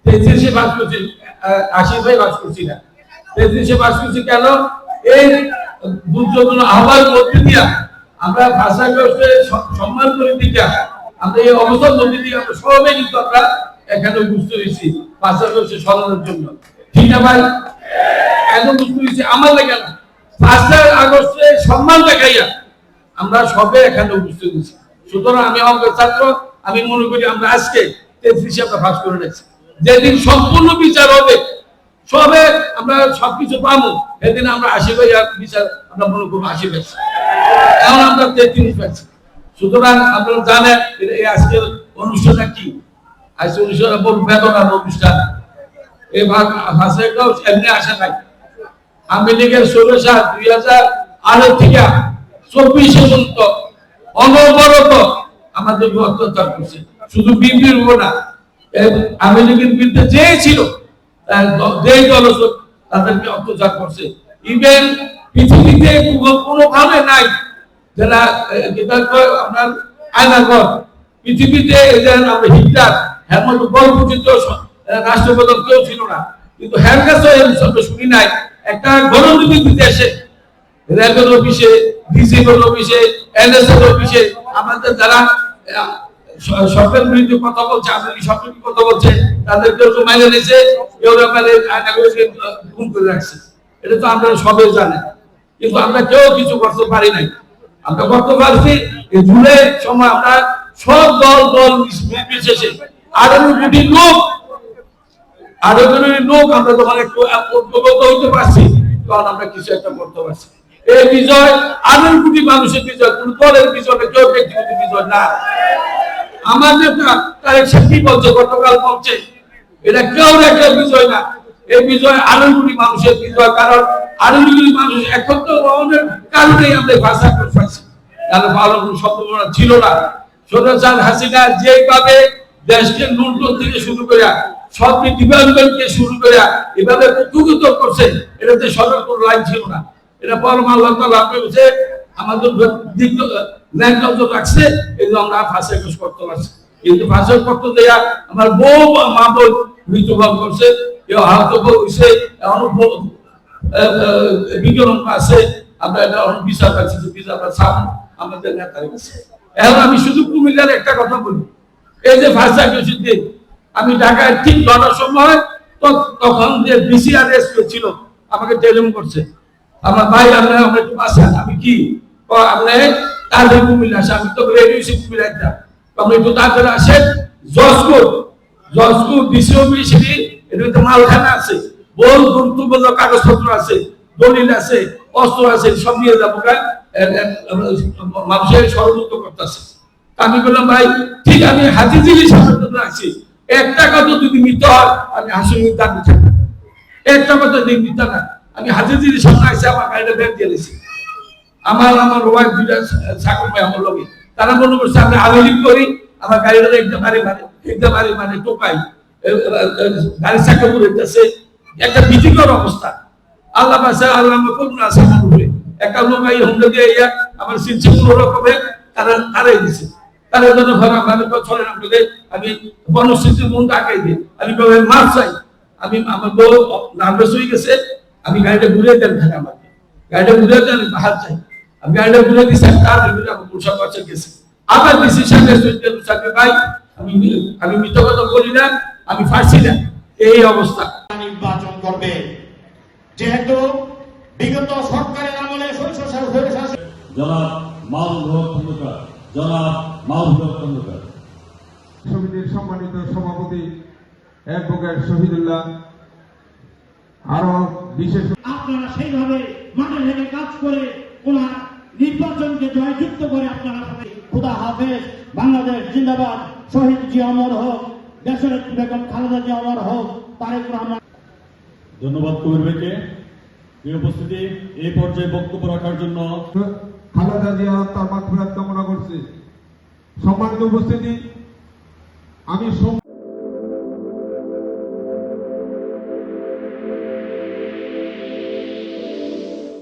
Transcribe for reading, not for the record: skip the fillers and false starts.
33-এ pass করছি, 80 ভাই pass করছি না, 33-এ পাস করছি কেন? এই দুর্যোধন আহ্বানের মধ্যে দিয়া আমরা ভাষা ব্যবস্থায় সম্মান করে দিকা আমরা এই অবস্থার মধ্যে দিয়ে আমরা সবাই কিন্তু আমরা এখানে বুঝতে হয়েছি ভাষা ব্যবস্থা সরানোর জন্য, ঠিক না ভাই? এত বুঝতে হয়েছি আমার লাগে না, 5 আগস্টে সম্মান দেখাইয়া আমরা সবে এখানে উপস্থিত হয়েছি। সুতরাং আমি আমাদের ছাত্র, আমি মনে করি আমরা আজকে 33-এ আমরা পাস করে নিয়েছি। যেদিন সম্পূর্ণ বিচার হবে, সবে আমরা সবকিছু পাবো, সেদিন আমরা 80 ভাই বিচার আমরা মনে করবো 80 পাইছি, এখন আমরা 33 পাইছি। সুতরাং আপনারা জানেন এই আজকের অনুষ্ঠানটা কি, আজকে অনুষ্ঠানটা বড় বেদনার অনুষ্ঠান। এই ভাষাটাও এমনি আসে নাই। আওয়ামী লীগের 2008 থেকে 24 পর্যন্ত অনবরত আমাদের অত্যাচার করছে, শুধু বিএনপির উপর না, আওয়ামী লীগের বিরুদ্ধে যে ছিল যেই দল তাদেরকে অত্যাচার করছে। ইভেন পৃথিবীতে কোনোভাবে নাই যারা আপনার আয়নাঘর পৃথিবীতে আমরা হিটলার হ্যার মতো গর্বচিত রাষ্ট্রপ্রধান কেউ ছিল না, কিন্তু হ্যার কাছে শুনি নাই একটা গণনীতি দেশে র্যাবের অফিসে, ডিজিএর অফিসে, এনএসএর অফিসে আমাদের যারা সরকারের বিরুদ্ধে কথা বলছে, আপনি সরকারের কথা বলছে, তাদেরকে মাইনে নিয়েছে, কেউ ব্যাপারে গুম করে রাখছে। এটা তো আমরা সবাই জানেন, কিন্তু আমরা কেউ কিছু করতে পারি নাই। আমরা করতে পারছি জুলাই সময় আমরা সব দল বিশেষে 18 কোটি লোক আমরা যখন একটু ঐক্যবদ্ধ হইতে পারছি, তখন আমরা কিছু একটা করতে পারছি। এই বিজয় 18 কোটি মানুষের বিজয়, কোন দলের বিজয়, কেউ ব্যক্তিগত বিজয় না। আমার নেতা তারেক সাহেব বলছে, গতকাল বলছে, এটা কেউ একটা বিজয় না, এই বিজয় 18 কোটি মানুষের বিজয়। কারণ 18 কোটি মানুষ একত্র হওয়ার কারণেই আমরা ভাষা পাইছি, তাহলে ভালো কোনো সম্ভাবনা ছিল না। স্বৈরাচার হাসিনা যেভাবে দেশকে লুণ্ঠন থেকে শুরু করে সব ডিপার্টমেন্টকে শুরু করে এভাবে কুকুত করছে, এটাতে সরকার কোনো লাইন ছিল না। এটা পরম আল্লাহ তাআলা হচ্ছে আমাদের দিক ন্যায় নজর রাখছে, এই জন্য আমরা ফাঁসি করতে পারছি। কিন্তু ফাঁসি করতে দেয়া আমার বউ মা বোন মৃত্যুবরণ করছে, কেউ আহত হয়েছে, এখনো বিজ্ঞান আছে, আমরা এটা বিচার পাচ্ছি যে বিচার সামনে আমাদের নেতার কাছে। এখন আমি শুধু কুমিল্লার একটা কথা বলি, এই যে ফাঁসি দিন আমি ঢাকায় ঠিক 9টার সময়, তখন যে বিসিআরএস ছিল আমাকে টেলিফোন করছে, আমার ভাই আমরা একটু আসেন। আমি কি আপনি তাদের কুমিল্লা আসে, আমি তো রেডিওছি কুমিল্লা, আপনি একটু তাড়াতাড়ি আসেন। জজকুর ডিসি অফিসে এটা মালখানা আছে, বহু গুরুত্বপূর্ণ কাগজপত্র আছে, দলিল আছে, অস্ত্র আছে, সব নিয়ে যাবো, মানুষের ষড়যন্ত্র করতেছে। আমি বললাম ভাই ঠিক, আমি হাতিঝিলি সামনে আছি, একটা কথা যদি মিথ্যা হয় আমি হাসি দাবি থাকি, একটা কথা যদি মিথ্যা না, আমি হাতিঝিলির সামনে আসছি, আমার গাড়িটা ব্যাগ দিয়ে দিয়েছি। আমার ওয়াইফ দুইটা সাকর ভাই আমার লোকে, তারা মনে করছে আমি আওয়ামী করি, আমার গাড়িটা একদম মানে টোকাই গাড়ি চাকা ঘুরে যাচ্ছে, একটা ভীতিকর অবস্থা। আল্লাহ পাশে আল্লাহ করুন আছে আমার উপরে। একটা লোক এই হুমকা দিয়ে আমার সিনসি কোনো রকমে তারা হারাই দিছে, তারা জন্য চলে না বলে আমি বনস্থিতির মনটা আঁকাই দিই, আমি মাছ চাই। আমি আমার বউ নার্ভাস হয়ে গেছে, আমি গাড়িটা ঘুরে দেন, থাকে আমাকে গাড়িটা ঘুরে দেন, হাত চাই, আমি গাড়িটা ঘুরে দিচ্ছি, তার আমার পোশাক বাচ্চা গেছে। আবার ডিসিশন ভাই আমি মিথ্যা কথা বলি না, আমি পারছি না, এই অবস্থা। নির্বাচন করবে, যেহেতু বিগত সরকারের আমলে জনাব মাহবুব খন্দকার, সমিতির সম্মানিত সভাপতি অ্যাডভোকেট শহীদুল্লাহ, আরো বিশেষ আপনারা সেইভাবে মাঠে থেকে কাজ করে ওনার নির্বাচনকে জয়যুক্ত করে আপনারা সবাই খুদা হাফেজ, বাংলাদেশ জিন্দাবাদ, শহীদ জি অমর হোক, দেশের বেগম খালেদা জি অমর হোক, তারেক রহমান। ধন্যবাদ কবির ভাইকে এই উপস্থিতি, এই পর্যায়ে বক্তব্য রাখার জন্য। খালেদা জিয়া তার মাগফিরাত কামনা করছি। সম্মানিত উপস্থিতি, আমি